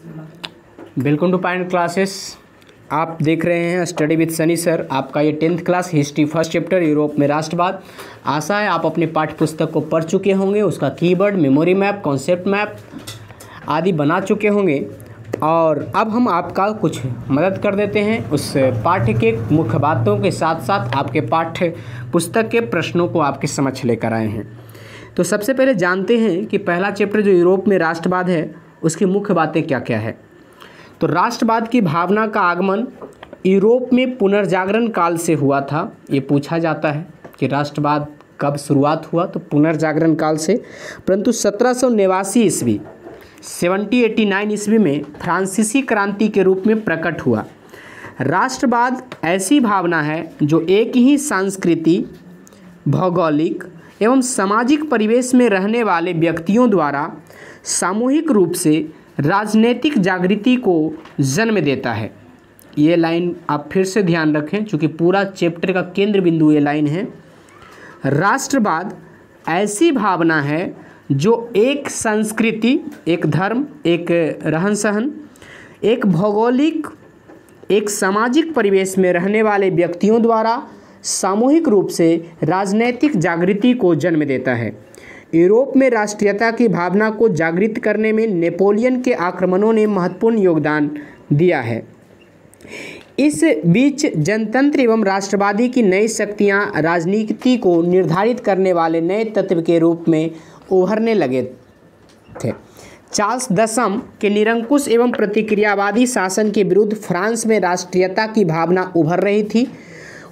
Welcome to pine classes. आप देख रहे हैं स्टडी विद सनी सर। आपका ये 10th class history first chapter Europe में राष्ट्रवाद। आशा है आप अपने पाठ्य पुस्तक को पढ़ चुके होंगे, उसका keyword, memory map, concept map आदि बना चुके होंगे। और अब हम आपका कुछ मदद कर देते हैं उस पाठ्य के मुख्य बातों के साथ साथ आपके पाठ्य पुस्तक के प्रश्नों को आपके समक्ष लेकर आए हैं। तो सबसे पहले जानते हैं कि पहला चैप्टर जो यूरोप में राष्ट्रवाद है उसकी मुख्य बातें क्या क्या है। तो राष्ट्रवाद की भावना का आगमन यूरोप में पुनर्जागरण काल से हुआ था। ये पूछा जाता है कि राष्ट्रवाद कब शुरुआत हुआ, तो पुनर्जागरण काल से। परंतु 1789 ईस्वी 1789 ईस्वी में फ्रांसीसी क्रांति के रूप में प्रकट हुआ। राष्ट्रवाद ऐसी भावना है जो एक ही सांस्कृतिक, भौगोलिक एवं सामाजिक परिवेश में रहने वाले व्यक्तियों द्वारा सामूहिक रूप से राजनीतिक जागृति को जन्म देता है। ये लाइन आप फिर से ध्यान रखें, चूँकि पूरा चैप्टर का केंद्र बिंदु ये लाइन है। राष्ट्रवाद ऐसी भावना है जो एक संस्कृति, एक धर्म, एक रहन सहन, एक भौगोलिक, एक सामाजिक परिवेश में रहने वाले व्यक्तियों द्वारा सामूहिक रूप से राजनीतिक जागृति को जन्म देता है। यूरोप में राष्ट्रीयता की भावना को जागृत करने में नेपोलियन के आक्रमणों ने महत्वपूर्ण योगदान दिया है। इस बीच जनतंत्र एवं राष्ट्रवादी की नई शक्तियां राजनीति को निर्धारित करने वाले नए तत्व के रूप में उभरने लगे थे। चार्ल्स दशम के निरंकुश एवं प्रतिक्रियावादी शासन के विरुद्ध फ्रांस में राष्ट्रीयता की भावना उभर रही थी।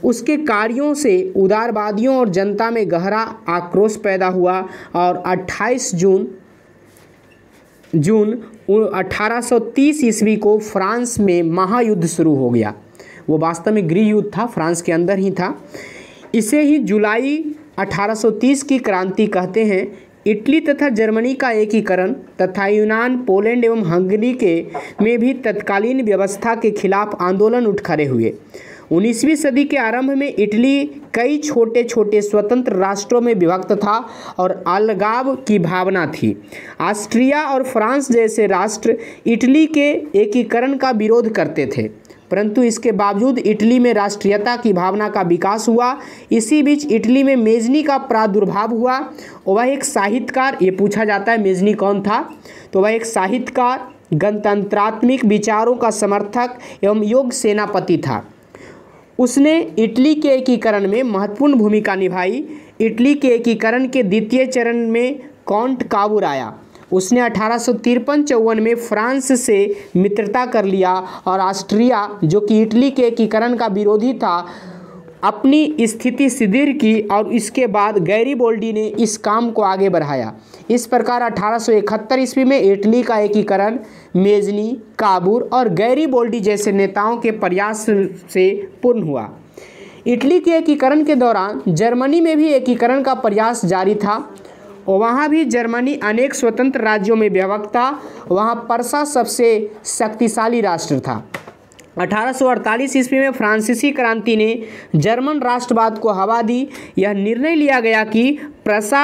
उसके कार्यों से उदारवादियों और जनता में गहरा आक्रोश पैदा हुआ और 28 जून 1830 ईस्वी को फ्रांस में महायुद्ध शुरू हो गया। वो वास्तव में गृह युद्ध था, फ्रांस के अंदर ही था। इसे ही जुलाई 1830 की क्रांति कहते हैं। इटली तथा जर्मनी का एकीकरण तथा यूनान, पोलैंड एवं हंगरी के में भी तत्कालीन व्यवस्था के खिलाफ आंदोलन उठ खड़े हुए। 19वीं सदी के आरंभ में इटली कई छोटे छोटे स्वतंत्र राष्ट्रों में विभक्त था और अलगाव की भावना थी। ऑस्ट्रिया और फ्रांस जैसे राष्ट्र इटली के एकीकरण का विरोध करते थे, परंतु इसके बावजूद इटली में राष्ट्रीयता की भावना का विकास हुआ। इसी बीच इटली में मेजनी का प्रादुर्भाव हुआ। वह एक साहित्यकार, ये पूछा जाता है मेजनी कौन था, तो वह एक साहित्यकार, गणतंत्रात्मक विचारों का समर्थक एवं योग्य सेनापति था। उसने इटली के एकीकरण में महत्वपूर्ण भूमिका निभाई। इटली के एकीकरण के द्वितीय चरण में काउंट काबूर आया। उसने 1853-54 में फ्रांस से मित्रता कर लिया और ऑस्ट्रिया, जो कि इटली के एकीकरण का विरोधी था, अपनी स्थिति सुदृढ़ की और इसके बाद गैरीबोल्डी ने इस काम को आगे बढ़ाया। इस प्रकार 1871 ईस्वी में इटली का एकीकरण मेजनी, काबूर और गैरीबोल्डी जैसे नेताओं के प्रयास से पूर्ण हुआ। इटली के एकीकरण के दौरान जर्मनी में भी एकीकरण का प्रयास जारी था। वहाँ भी जर्मनी अनेक स्वतंत्र राज्यों में विभक्त था। वहाँ पर्सा सबसे शक्तिशाली राष्ट्र था। 1848 ईस्वी में फ्रांसीसी क्रांति ने जर्मन राष्ट्रवाद को हवा दी। यह निर्णय लिया गया कि प्रसा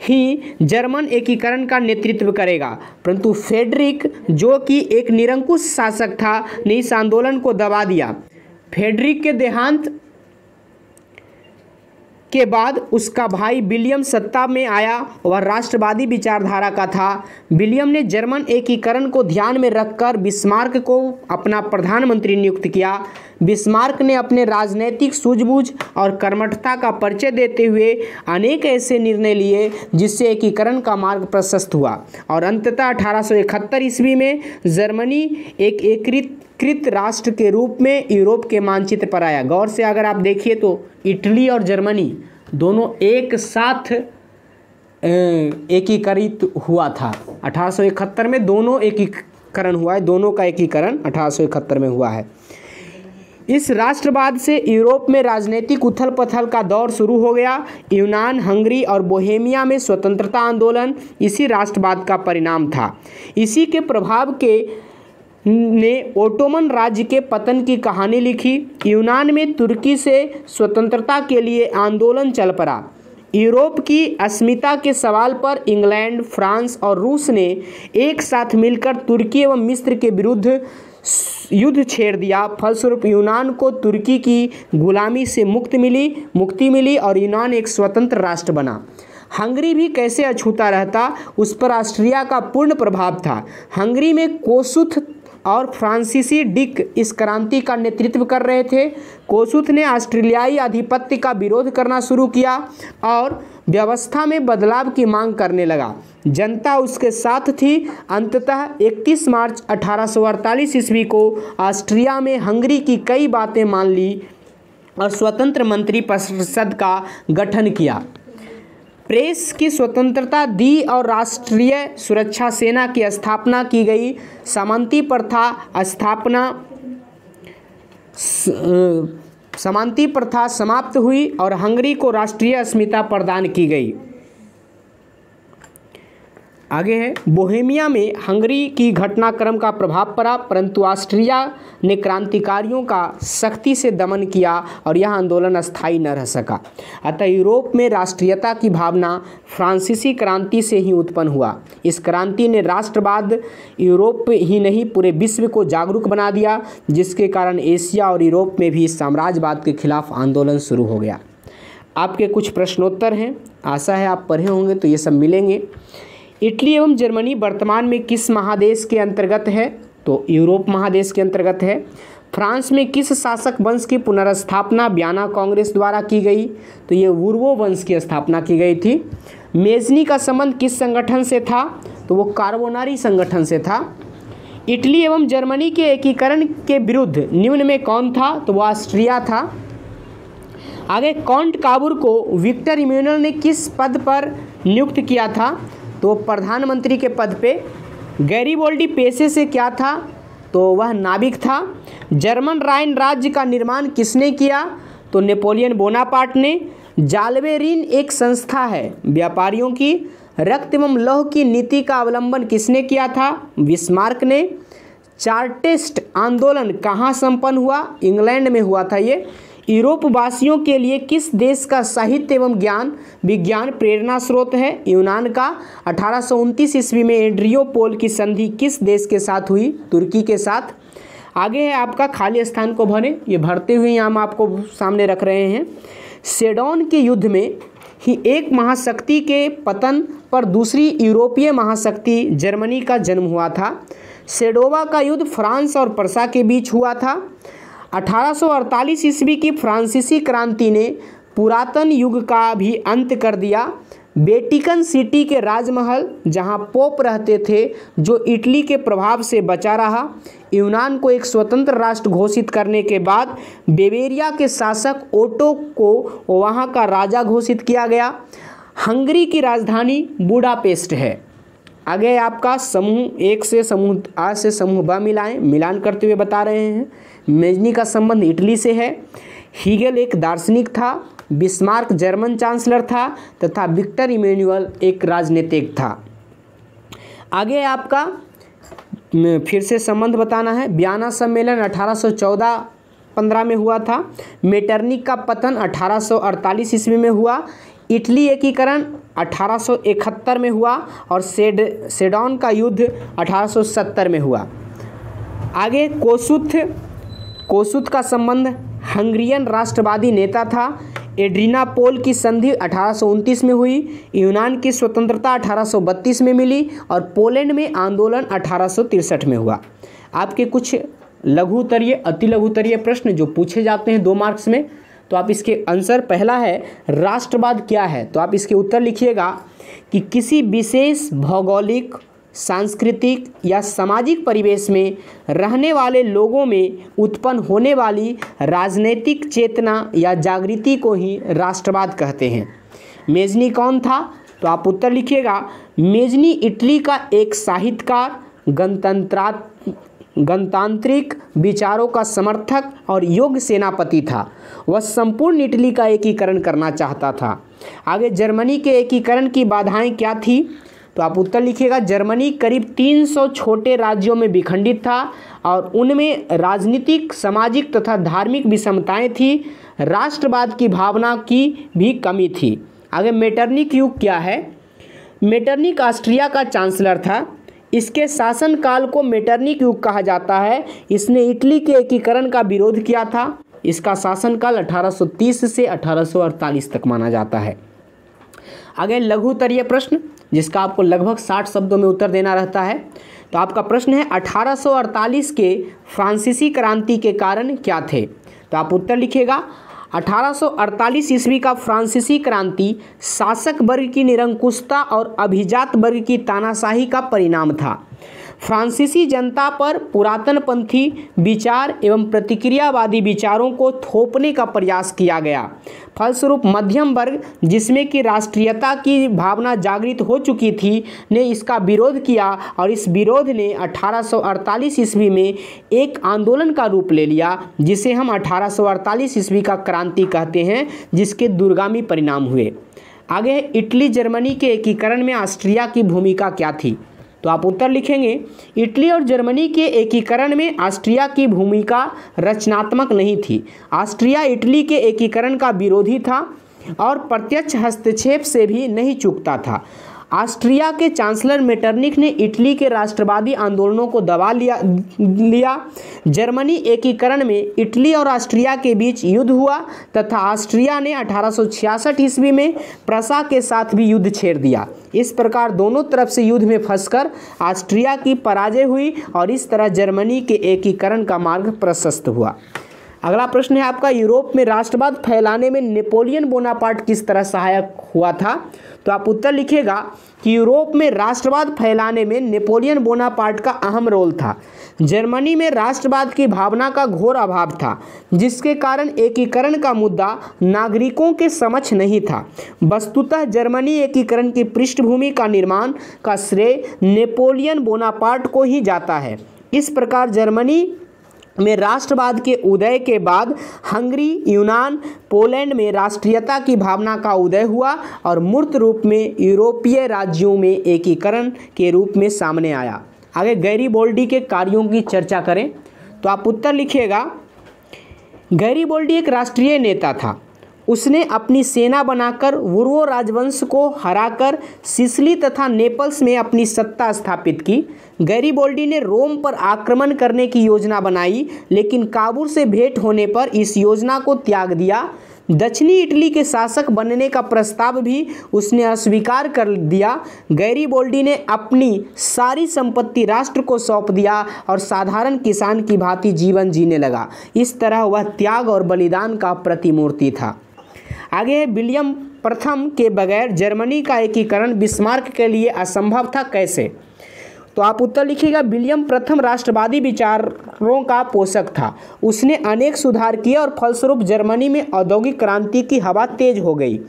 ही जर्मन एकीकरण का नेतृत्व करेगा, परंतु फ्रेडरिक, जो कि एक निरंकुश शासक था, ने इस आंदोलन को दबा दिया। फ्रेडरिक के देहांत के बाद उसका भाई विलियम सत्ता में आया। वह राष्ट्रवादी विचारधारा का था। विलियम ने जर्मन एकीकरण को ध्यान में रखकर बिस्मार्क को अपना प्रधानमंत्री नियुक्त किया। बिस्मार्क ने अपने राजनैतिक सूझबूझ और कर्मठता का परिचय देते हुए अनेक ऐसे निर्णय लिए जिससे एकीकरण का मार्ग प्रशस्त हुआ और अंततः 1871 ईस्वी में जर्मनी एक एकीकृत राष्ट्र के रूप में यूरोप के मानचित्र पर आया। गौर से अगर आप देखिए तो इटली और जर्मनी दोनों एक साथ एकीकृत हुआ था। 1871 में दोनों एकीकरण हुआ है, दोनों का एकीकरण 1871 में हुआ है। इस राष्ट्रवाद से यूरोप में राजनीतिक उथल पुथल का दौर शुरू हो गया। यूनान, हंगरी और बोहेमिया में स्वतंत्रता आंदोलन इसी राष्ट्रवाद का परिणाम था। इसी के प्रभाव के ने ओटोमन राज्य के पतन की कहानी लिखी। यूनान में तुर्की से स्वतंत्रता के लिए आंदोलन चल पड़ा। यूरोप की अस्मिता के सवाल पर इंग्लैंड, फ्रांस और रूस ने एक साथ मिलकर तुर्की एवं मिस्र के विरुद्ध युद्ध छेड़ दिया। फलस्वरूप यूनान को तुर्की की गुलामी से मुक्ति मिली और यूनान एक स्वतंत्र राष्ट्र बना। हंगरी भी कैसे अछूता रहता, उस पर ऑस्ट्रिया का पूर्ण प्रभाव था। हंगरी में कोसुथ और फ्रांसीसी डिक इस क्रांति का नेतृत्व कर रहे थे। कोसुथ ने ऑस्ट्रेलियाई आधिपत्य का विरोध करना शुरू किया और व्यवस्था में बदलाव की मांग करने लगा। जनता उसके साथ थी। अंततः 31 मार्च 1848 ईस्वी को ऑस्ट्रिया में हंगरी की कई बातें मान ली और स्वतंत्र मंत्री परिषद का गठन किया। प्रेस की स्वतंत्रता दी और राष्ट्रीय सुरक्षा सेना की स्थापना की गई। सामंती प्रथा समाप्त हुई और हंगरी को राष्ट्रीय अस्मिता प्रदान की गई। आगे है, बोहेमिया में हंगरी की घटनाक्रम का प्रभाव पड़ा, परंतु ऑस्ट्रिया ने क्रांतिकारियों का सख्ती से दमन किया और यह आंदोलन अस्थायी न रह सका। अतः यूरोप में राष्ट्रीयता की भावना फ्रांसीसी क्रांति से ही उत्पन्न हुआ। इस क्रांति ने राष्ट्रवाद यूरोप ही नहीं पूरे विश्व को जागरूक बना दिया, जिसके कारण एशिया और यूरोप में भी साम्राज्यवाद के खिलाफ आंदोलन शुरू हो गया। आपके कुछ प्रश्नोत्तर हैं, आशा है आप पढ़े होंगे तो ये सब मिलेंगे। इटली एवं जर्मनी वर्तमान में किस महादेश के अंतर्गत है? तो यूरोप महादेश के अंतर्गत है। फ्रांस में किस शासक वंश की पुनर्स्थापना वियना कांग्रेस द्वारा की गई? तो ये वुर्वो वंश की स्थापना की गई थी। मेजनी का संबंध किस संगठन से था? तो वो कार्बोनारी संगठन से था। इटली एवं जर्मनी के एकीकरण के विरुद्ध निम्न में कौन था? तो वो ऑस्ट्रिया था। आगे, काउंट काबूर को विक्टर इमैनुअल ने किस पद पर नियुक्त किया था? तो प्रधानमंत्री के पद पे। गैरीबोल्डी पेशे से क्या था? तो वह नाविक था। जर्मन राइन राज्य का निर्माण किसने किया? तो नेपोलियन बोनापार्ट ने। जाल्बेरिन एक संस्था है व्यापारियों की। रक्त एवं लौह की नीति का अवलंबन किसने किया था? बिस्मार्क ने। चार्टिस्ट आंदोलन कहाँ संपन्न हुआ? इंग्लैंड में हुआ था ये। यूरोप वासियों के लिए किस देश का साहित्य एवं विज्ञान प्रेरणा स्रोत है? यूनान का। 1829 ईस्वी में एड्रियोपोल की संधि किस देश के साथ हुई? तुर्की के साथ। आगे है आपका खाली स्थान को भरें। ये भरते हुए हम आपको सामने रख रहे हैं। सेडोन के युद्ध में ही एक महाशक्ति के पतन पर दूसरी यूरोपीय महाशक्ति जर्मनी का जन्म हुआ था। सेडोवा का युद्ध फ्रांस और प्रसा के बीच हुआ था। 1848 ईस्वी की फ्रांसीसी क्रांति ने पुरातन युग का भी अंत कर दिया। वेटिकन सिटी के राजमहल जहां पोप रहते थे, जो इटली के प्रभाव से बचा रहा। यूनान को एक स्वतंत्र राष्ट्र घोषित करने के बाद बेवेरिया के शासक ओटो को वहां का राजा घोषित किया गया। हंगरी की राजधानी बुडापेस्ट है। आगे आपका समूह 1 से समूह आ से समूह ब मिलान करते हुए बता रहे हैं। मेजनी का संबंध इटली से है। हीगेल एक दार्शनिक था। बिस्मार्क जर्मन चांसलर था तथा विक्टर इमैनुअल एक राजनीतिक था। आगे आपका फिर से संबंध बताना है। वियना सम्मेलन 1814-15 में हुआ था। मेटरनिक का पतन 1848 ईस्वी में हुआ। इटली एकीकरण 1871 में हुआ और सेडोन का युद्ध 1870 में हुआ। आगे कोसुथ का संबंध हंगरियन राष्ट्रवादी नेता था। एड्रियापोल की संधि 1829 में हुई। यूनान की स्वतंत्रता 1832 में मिली और पोलैंड में आंदोलन 1863 में हुआ। आपके कुछ लघुतरीय अति लघुतरीय प्रश्न जो पूछे जाते हैं 2 मार्क्स में, तो आप इसके आंसर पहला है राष्ट्रवाद क्या है? तो आप इसके उत्तर लिखिएगा कि किसी विशेष भौगोलिक, सांस्कृतिक या सामाजिक परिवेश में रहने वाले लोगों में उत्पन्न होने वाली राजनीतिक चेतना या जागृति को ही राष्ट्रवाद कहते हैं। मेजनी कौन था? तो आप उत्तर लिखिएगा मेजनी इटली का एक साहित्यकार, गणतांत्रिक विचारों का समर्थक और योग्य सेनापति था। वह संपूर्ण इटली का एकीकरण करना चाहता था। आगे, जर्मनी के एकीकरण की बाधाएं क्या थी? तो आप उत्तर लिखिएगा जर्मनी करीब 300 छोटे राज्यों में विखंडित था और उनमें राजनीतिक, सामाजिक तथा धार्मिक विषमताएं थी। राष्ट्रवाद की भावना की भी कमी थी। आगे मेटरनिक युग क्या है? मेटरनिक ऑस्ट्रिया का चांसलर था। इसके शासनकाल को मेटरनिक युग कहा जाता है। इसने इटली के एकीकरण का विरोध किया था। इसका शासनकाल 1830 से 1848 तक माना जाता है। आगे लघु उत्तरीय प्रश्न, जिसका आपको लगभग 60 शब्दों में उत्तर देना रहता है। तो आपका प्रश्न है 1848 के फ्रांसीसी क्रांति के कारण क्या थे? तो आप उत्तर लिखिएगा 1848 ईस्वी का फ्रांसीसी क्रांति शासक वर्ग की निरंकुशता और अभिजात वर्ग की तानाशाही का परिणाम था। फ्रांसीसी जनता पर पुरातनपंथी विचार एवं प्रतिक्रियावादी विचारों को थोपने का प्रयास किया गया। फलस्वरूप मध्यम वर्ग, जिसमें कि राष्ट्रीयता की भावना जागृत हो चुकी थी, ने इसका विरोध किया और इस विरोध ने 1848 ईस्वी में एक आंदोलन का रूप ले लिया, जिसे हम 1848 ईस्वी का क्रांति कहते हैं, जिसके दूरगामी परिणाम हुए। आगे इटली जर्मनी के एकीकरण में ऑस्ट्रिया की भूमिका क्या थी? तो आप उत्तर लिखेंगे इटली और जर्मनी के एकीकरण में ऑस्ट्रिया की भूमिका रचनात्मक नहीं थी। ऑस्ट्रिया इटली के एकीकरण का विरोधी था और प्रत्यक्ष हस्तक्षेप से भी नहीं चूकता था। ऑस्ट्रिया के चांसलर मेटरनिक ने इटली के राष्ट्रवादी आंदोलनों को दबा लिया। जर्मनी एकीकरण में इटली और ऑस्ट्रिया के बीच युद्ध हुआ तथा ऑस्ट्रिया ने 1866 ईस्वी में प्रसा के साथ भी युद्ध छेड़ दिया। इस प्रकार दोनों तरफ से युद्ध में फंसकर ऑस्ट्रिया की पराजय हुई और इस तरह जर्मनी के एकीकरण का मार्ग प्रशस्त हुआ। अगला प्रश्न है आपका, यूरोप में राष्ट्रवाद फैलाने में नेपोलियन बोनापार्ट किस तरह सहायक हुआ था? तो आप उत्तर लिखिएगा कि यूरोप में राष्ट्रवाद फैलाने में नेपोलियन बोनापार्ट का अहम रोल था। जर्मनी में राष्ट्रवाद की भावना का घोर अभाव था, जिसके कारण एकीकरण का मुद्दा नागरिकों के समक्ष नहीं था। वस्तुतः जर्मनी एकीकरण की पृष्ठभूमि का निर्माण का श्रेय नेपोलियन बोनापार्ट को ही जाता है। इस प्रकार जर्मनी में राष्ट्रवाद के उदय के बाद हंगरी, यूनान, पोलैंड में राष्ट्रीयता की भावना का उदय हुआ और मूर्त रूप में यूरोपीय राज्यों में एकीकरण के रूप में सामने आया। आगे गैरीबोल्डी के कार्यों की चर्चा करें तो आप उत्तर लिखिएगा गैरीबोल्डी एक राष्ट्रीय नेता था। उसने अपनी सेना बनाकर वुर्वो राजवंश को हराकर सिसिली तथा नेपल्स में अपनी सत्ता स्थापित की। गैरीबोल्डी ने रोम पर आक्रमण करने की योजना बनाई, लेकिन काबुल से भेंट होने पर इस योजना को त्याग दिया। दक्षिणी इटली के शासक बनने का प्रस्ताव भी उसने अस्वीकार कर दिया। गैरीबोल्डी ने अपनी सारी संपत्ति राष्ट्र को सौंप दिया और साधारण किसान की भांति जीवन जीने लगा। इस तरह वह त्याग और बलिदान का प्रतिमूर्ति था। आगे है विलियम प्रथम के बगैर जर्मनी का एकीकरण बिस्मार्क के लिए असंभव था, कैसे? तो आप उत्तर लिखिएगा विलियम प्रथम राष्ट्रवादी विचारों का पोषक था। उसने अनेक सुधार किए और फलस्वरूप जर्मनी में औद्योगिक क्रांति की हवा तेज हो गई।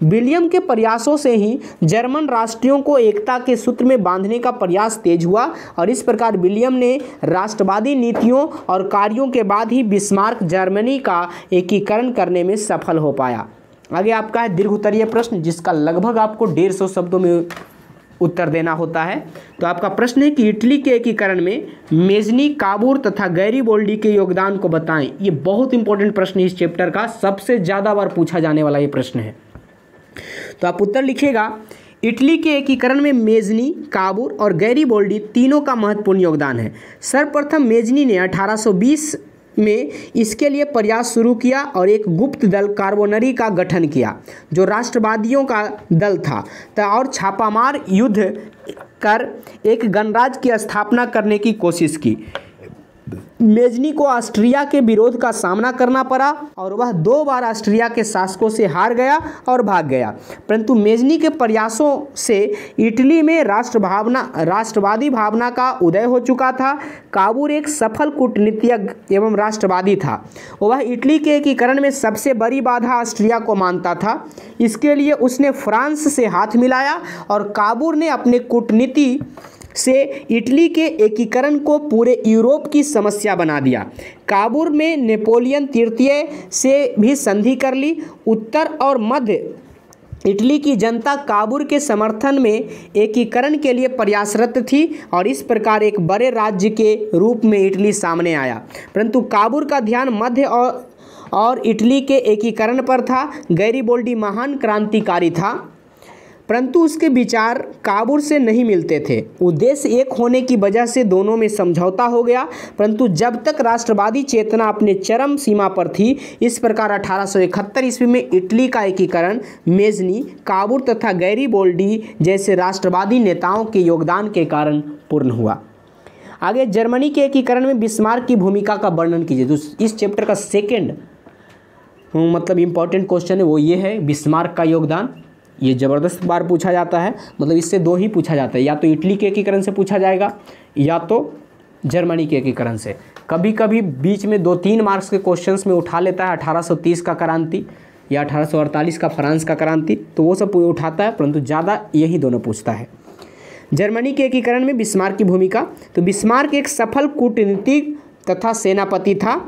विलियम के प्रयासों से ही जर्मन राष्ट्रीयों को एकता के सूत्र में बांधने का प्रयास तेज हुआ और इस प्रकार विलियम ने राष्ट्रवादी नीतियों और कार्यों के बाद ही बिस्मार्क जर्मनी का एकीकरण करने में सफल हो पाया। आगे आपका है दीर्घ उत्तरीय प्रश्न, जिसका लगभग आपको 150 शब्दों में उत्तर देना होता है। तो आपका प्रश्न है कि इटली के एकीकरण में मेजनी, काबूर तथा गैरीबोल्डी के योगदान को बताएं। ये बहुत इंपॉर्टेंट प्रश्न है, इस चैप्टर का सबसे ज़्यादा बार पूछा जाने वाला ये प्रश्न है। तो आप उत्तर लिखिएगा इटली के एकीकरण में मेजनी, काबूर और गैरीबोल्डी तीनों का महत्वपूर्ण योगदान है। सर्वप्रथम मेजनी ने 1820 में इसके लिए प्रयास शुरू किया और एक गुप्त दल कार्बोनरी का गठन किया, जो राष्ट्रवादियों का दल था और छापामार युद्ध कर एक गणराज की स्थापना करने की कोशिश की। मेजनी को ऑस्ट्रिया के विरोध का सामना करना पड़ा और वह 2 बार ऑस्ट्रिया के शासकों से हार गया और भाग गया, परंतु मेजनी के प्रयासों से इटली में राष्ट्रवादी भावना का उदय हो चुका था। काबूर एक सफल कूटनीतिज्ञ एवं राष्ट्रवादी था। वह इटली के एकीकरण में सबसे बड़ी बाधा ऑस्ट्रिया को मानता था। इसके लिए उसने फ्रांस से हाथ मिलाया और काबूर ने अपने कूटनीति से इटली के एकीकरण को पूरे यूरोप की समस्या बना दिया। काबूल में नेपोलियन तृतीय से भी संधि कर ली। उत्तर और मध्य इटली की जनता काबूल के समर्थन में एकीकरण के लिए प्रयासरत थी और इस प्रकार एक बड़े राज्य के रूप में इटली सामने आया, परंतु काबूल का ध्यान मध्य और इटली के एकीकरण पर था। गैरिबोल्डी महान क्रांतिकारी था, परंतु उसके विचार काबुल से नहीं मिलते थे। उद्देश्य एक होने की वजह से दोनों में समझौता हो गया, परंतु जब तक राष्ट्रवादी चेतना अपने चरम सीमा पर थी, इस प्रकार 1871 ईस्वी में इटली का एकीकरण मेजनी, काबुल तथा गैरिबोल्डी जैसे राष्ट्रवादी नेताओं के योगदान के कारण पूर्ण हुआ। आगे जर्मनी के एकीकरण में बिस्मार्क की भूमिका का वर्णन कीजिए। तो इस चैप्टर का सेकेंड मतलब इम्पॉर्टेंट क्वेश्चन है वो ये है, बिस्मार्क का योगदान। ये ज़बरदस्त बार पूछा जाता है, मतलब इससे दो ही पूछा जाता है, या तो इटली के एकीकरण से पूछा जाएगा या तो जर्मनी के एकीकरण से। कभी कभी बीच में 2-3 मार्क्स के क्वेश्चंस में उठा लेता है 1830 का क्रांति या 1848 का फ्रांस का क्रांति, तो वो सब उठाता है, परंतु ज़्यादा यही दोनों पूछता है। जर्मनी के एकीकरण में बिस्मार्क की भूमिका। तो बिस्मार्क एक सफल कूटनीतिक तथा सेनापति था।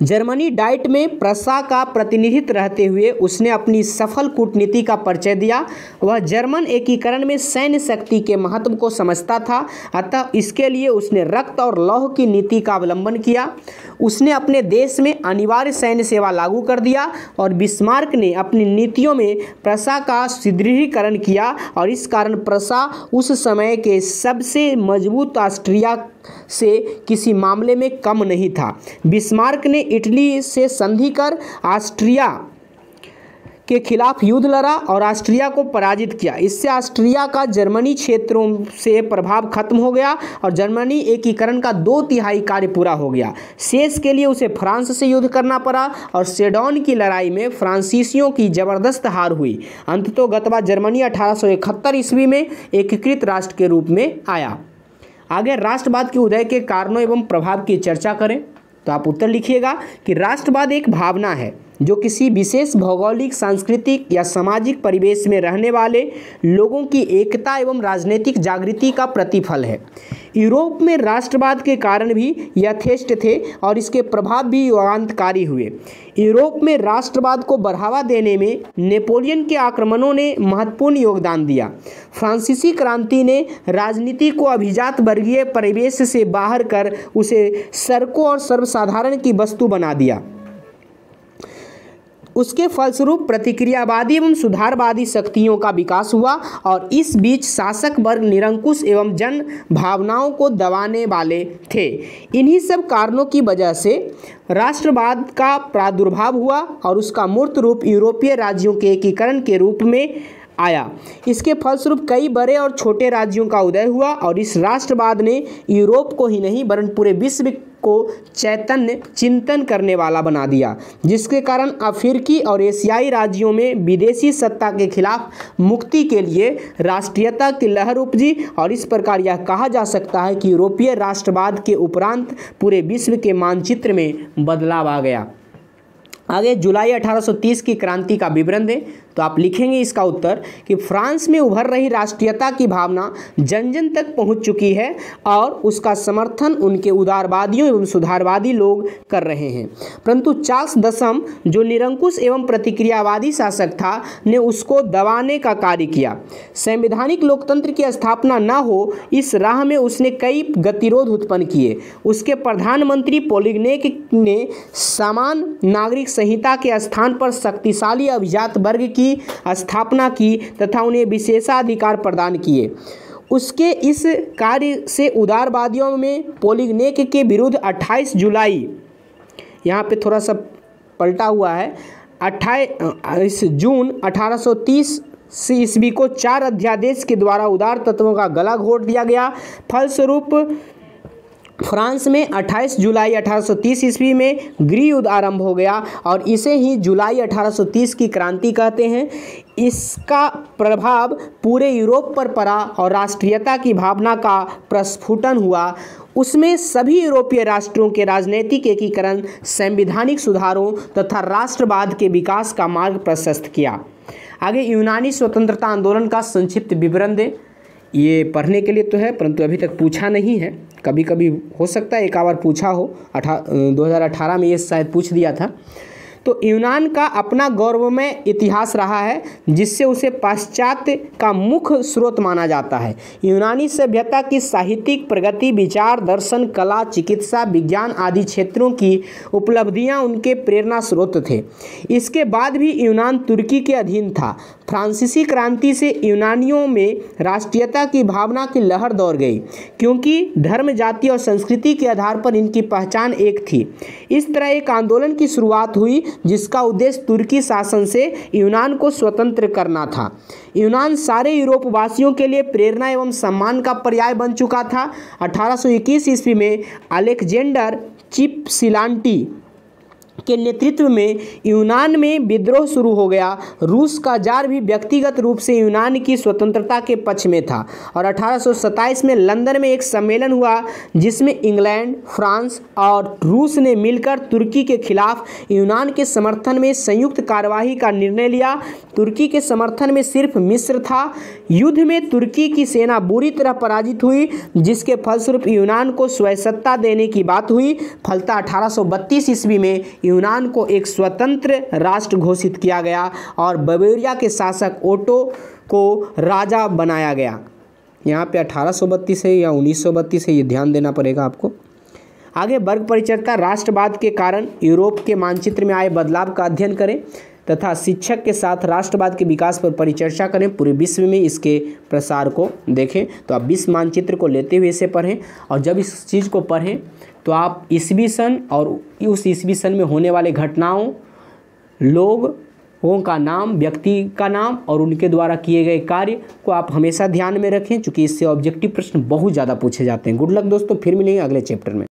जर्मनी डाइट में प्रसा का प्रतिनिधित्व रहते हुए उसने अपनी सफल कूटनीति का परिचय दिया। वह जर्मन एकीकरण में सैन्य शक्ति के महत्व को समझता था, अतः इसके लिए उसने रक्त और लौह की नीति का अवलंबन किया। उसने अपने देश में अनिवार्य सैन्य सेवा लागू कर दिया और बिस्मार्क ने अपनी नीतियों में प्रसा का सुदृढ़ीकरण किया और इस कारण प्रसा उस समय के सबसे मजबूत ऑस्ट्रिया से किसी मामले में कम नहीं था। बिस्मार्क ने इटली से संधि कर ऑस्ट्रिया के खिलाफ युद्ध लड़ा और ऑस्ट्रिया को पराजित किया। इससे ऑस्ट्रिया का जर्मनी क्षेत्रों से प्रभाव खत्म हो गया और जर्मनी एकीकरण का 2/3 कार्य पूरा हो गया। शेष के लिए उसे फ्रांस से युद्ध करना पड़ा और सेडोन की लड़ाई में फ्रांसीसियों की जबरदस्त हार हुई। अंततोगत्वा जर्मनी 1871 ईस्वी में एकीकृत राष्ट्र के रूप में आया। आगे राष्ट्रवाद के उदय के कारणों एवं प्रभाव की चर्चा करें, तो आप उत्तर लिखिएगा कि राष्ट्रवाद एक भावना है जो किसी विशेष भौगोलिक, सांस्कृतिक या सामाजिक परिवेश में रहने वाले लोगों की एकता एवं राजनीतिक जागृति का प्रतिफल है। यूरोप में राष्ट्रवाद के कारण भी यथेष्ट थे और इसके प्रभाव भी युगांतकारी हुए। यूरोप में राष्ट्रवाद को बढ़ावा देने में नेपोलियन के आक्रमणों ने महत्वपूर्ण योगदान दिया। फ्रांसीसी क्रांति ने राजनीति को अभिजात वर्गीय परिवेश से बाहर कर उसे सड़कों और सर्वसाधारण की वस्तु बना दिया। उसके फलस्वरूप प्रतिक्रियावादी एवं सुधारवादी शक्तियों का विकास हुआ और इस बीच शासक वर्ग निरंकुश एवं जन भावनाओं को दबाने वाले थे। इन्हीं सब कारणों की वजह से राष्ट्रवाद का प्रादुर्भाव हुआ और उसका मूर्त रूप यूरोपीय राज्यों के एकीकरण के रूप में आया। इसके फलस्वरूप कई बड़े और छोटे राज्यों का उदय हुआ और इस राष्ट्रवाद ने यूरोप को ही नहीं वरन पूरे विश्व को चैतन्य चिंतन करने वाला बना दिया, जिसके कारण अफ्रीकी और एशियाई राज्यों में विदेशी सत्ता के खिलाफ मुक्ति के लिए राष्ट्रीयता की लहर उपजी और इस प्रकार यह कहा जा सकता है कि यूरोपीय राष्ट्रवाद के उपरांत पूरे विश्व के मानचित्र में बदलाव आ गया। आगे जुलाई 1830 की क्रांति का विवरण दें, तो आप लिखेंगे इसका उत्तर कि फ्रांस में उभर रही राष्ट्रीयता की भावना जन जन तक पहुंच चुकी है और उसका समर्थन उनके उदारवादियों एवं सुधारवादी लोग कर रहे हैं, परंतु चार्ल्स दशम जो निरंकुश एवं प्रतिक्रियावादी शासक था ने उसको दबाने का कार्य किया। संवैधानिक लोकतंत्र की स्थापना न हो इस राह में उसने कई गतिरोध उत्पन्न किए। उसके प्रधानमंत्री पोलिग्नेक ने समान नागरिक संहिता के स्थान पर शक्तिशाली अभिजात वर्ग की स्थापना की तथा उन्हें विशेषाधिकार प्रदान किए। उसके इस कार्य से उदारवादियों में पोलिग्नेक के विरुद्ध 28 जुलाई, यहाँ पे थोड़ा सा पलटा हुआ है, 28 जून 1830 ईस्वी को 4 अध्यादेश के द्वारा उदार तत्वों का गला घोट दिया गया। फलस्वरूप फ्रांस में 28 जुलाई 1830 ईस्वी में गृह युद्ध आरंभ हो गया और इसे ही जुलाई 1830 की क्रांति कहते हैं। इसका प्रभाव पूरे यूरोप पर पड़ा और राष्ट्रीयता की भावना का प्रस्फुटन हुआ। उसमें सभी यूरोपीय राष्ट्रों के राजनीतिक एकीकरण, संवैधानिक सुधारों तथा राष्ट्रवाद के विकास का मार्ग प्रशस्त किया। आगे यूनानी स्वतंत्रता आंदोलन का संक्षिप्त विवरण दें। ये पढ़ने के लिए तो है परंतु अभी तक पूछा नहीं है, कभी कभी हो सकता है एक बार पूछा हो। 2018 में ये शायद पूछ दिया था। तो यूनान का अपना गौरवमय इतिहास रहा है जिससे उसे पाश्चात्य का मुख्य स्रोत माना जाता है। यूनानी सभ्यता की साहित्यिक प्रगति, विचार, दर्शन, कला, चिकित्सा, विज्ञान आदि क्षेत्रों की उपलब्धियां उनके प्रेरणा स्रोत थे। इसके बाद भी यूनान तुर्की के अधीन था। फ्रांसीसी क्रांति से यूनानियों में राष्ट्रीयता की भावना की लहर दौड़ गई, क्योंकि धर्म, जाति और संस्कृति के आधार पर इनकी पहचान एक थी। इस तरह एक आंदोलन की शुरुआत हुई जिसका उद्देश्य तुर्की शासन से यूनान को स्वतंत्र करना था। यूनान सारे यूरोप वासियों के लिए प्रेरणा एवं सम्मान का पर्याय बन चुका था। 1821 ईस्वी में अलेक्जेंडर चिपसिलांटी के नेतृत्व में यूनान में विद्रोह शुरू हो गया। रूस का जार भी व्यक्तिगत रूप से यूनान की स्वतंत्रता के पक्ष में था और 1827 में लंदन में एक सम्मेलन हुआ जिसमें इंग्लैंड, फ्रांस और रूस ने मिलकर तुर्की के खिलाफ यूनान के समर्थन में संयुक्त कार्यवाही का निर्णय लिया। तुर्की के समर्थन में सिर्फ मिस्र था। युद्ध में तुर्की की सेना बुरी तरह पराजित हुई, जिसके फलस्वरूप यूनान को स्वायत्तता देने की बात हुई। फलतः 1832 ईस्वी में यूनान को एक स्वतंत्र राष्ट्र घोषित किया गया और बवेरिया के शासक ओटो को राजा बनाया गया। यहाँ पे 1832 है या 1932 है, ये ध्यान देना पड़ेगा आपको। आगे वर्ग परिचर्चा, राष्ट्रवाद के कारण यूरोप के मानचित्र में आए बदलाव का अध्ययन करें तथा शिक्षक के साथ राष्ट्रवाद के विकास पर परिचर्चा करें। पूरे विश्व में इसके प्रसार को देखें। तो आप विश्व मानचित्र को लेते हुए इसे पढ़ें और जब इस चीज़ को पढ़ें तो आप ईस्वी सन और उस ईस्वी सन में होने वाले घटनाओं, लोगों का नाम, व्यक्ति का नाम और उनके द्वारा किए गए कार्य को आप हमेशा ध्यान में रखें, क्योंकि इससे ऑब्जेक्टिव प्रश्न बहुत ज़्यादा पूछे जाते हैं। गुड लक दोस्तों, फिर मिलेंगे अगले चैप्टर में।